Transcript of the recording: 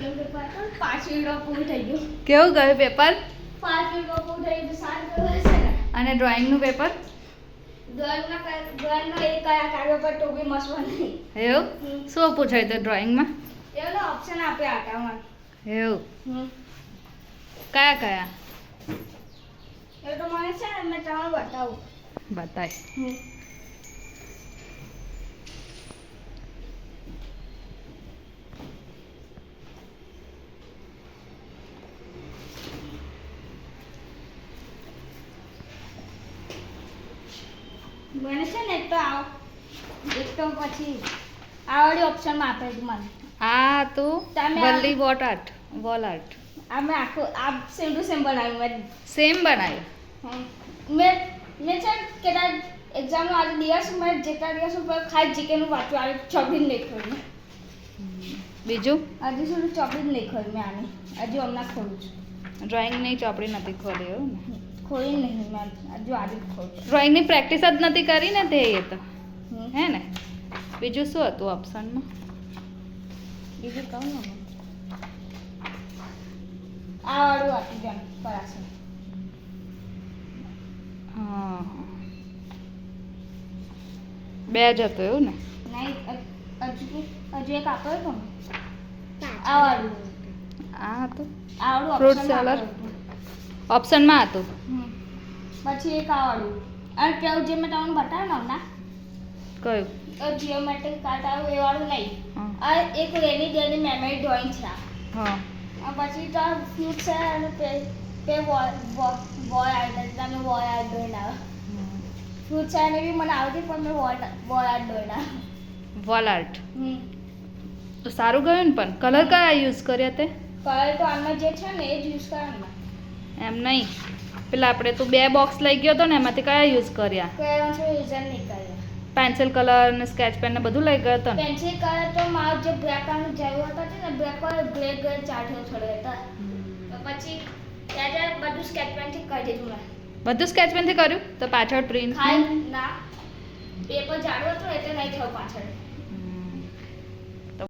કેવું ગયું પેપર? 5 મિનિટમાં પૂરું થઈ ગયું. 7 કલાક છે ને. અને ડ્રોઈંગનું પેપર? ડ્રોઈંગનો એક કયા કાગળ પર તો બી મસ્ત બની. એવું? શું પૂછાયું હતું ડ્રોઈંગમાં? એનો ઓપ્શન આપ્યા હતા મને. એવું? કયા કયા? એ તો મને છે ને મેં તમને બતાવું. બતાય. મને છે ને એક તો પછી આવડી ઓપ્શનમાં આપે છે મને. આ તો તમે વલ્લી વોલ આર્ટ. આ મેં આખું આ સેમ ટુ સેમ બનાવ્યું મેં. સેમ બનાવ્યું? મેં છે કેટલા એક્ઝામનો આજે દિવસ મેં જેટલા દિવસ ઉપર ખાસ જીકેનું વાંચું આવે ચોપડી નહીં ખોલી. બીજું? હજી સુધી ચોપડી નહીં ખોલી મેં આની. હજુ હમણાં ખોલું છું. ડ્રોઈંગની ચોપડી નથી ખોલી એવું ને? ખોલી નહીં મેં હજુ આજે જ ખોલું. ડ્રોઈંગની પ્રેક્ટિસ જ નથી કરી ને તે એ તો હે ને? બીજું શું હતું ઓપ્શનમાં? બીજું કહું ને આ વાળું આપી દે કરાશે. હા, 2 જ હતું એવું ને? નહીં હજુ એક આપ્યો હતો ને આ વાળું. આ હતું આ વાળું ફ્રૂટ સેલર ઓપ્શનમાં હતું. પછી એક આ વાળું અને પેલું જે મેં તમને બતાવ્યું ને કયું? જીઓમેટ્રિક કાર્ડ આવ્યું એ વાળું નહીં. આ એક રેની ડેની મેમરી ડ્રોઈંગ છે. હા. પછી તો ફ્રૂટ છે અને તે વોલ આર્ટ તમે વોલ આર્ટ ડ્રોઈંગ આવે. ફ્રૂટ છે અને બી મને આવતી પણ મેં વોલ આર્ટ ડ્રોઈંગ આવે. વોલ આર્ટ તો સારું ગયું ને. પણ કલર કયા યુઝ કર્યા તે? કલર તો આમાં જે છે ને એ જ યુઝ કરવાનો. એમ નહીં, પેલા આપણે તો 2 બોક્સ લઈ ગયો હતો ને એમાંથી કયા યુઝ કર્યા? કયા યુઝ નહીં કર્યા. પેન્સિલ કલર ને સ્કેચ પેન ને બધું લઈ ગયો હતો ને? પેન્સિલ કલર તો મારો જે બ્લેક કલરનું જેવું હતા ને બ્લેક કલર ગ્રે ચાર્ટ છોડે હતા. તો પછી ત્યારે બધું સ્કેચ પેનથી કરી દીધું મેં. બધું સ્કેચ પેનથી કર્યું? તો પાછળ પ્રિન્ટ ખાલી ના પેપર જાડું હતું એટલે નહીં થયું પાછળ.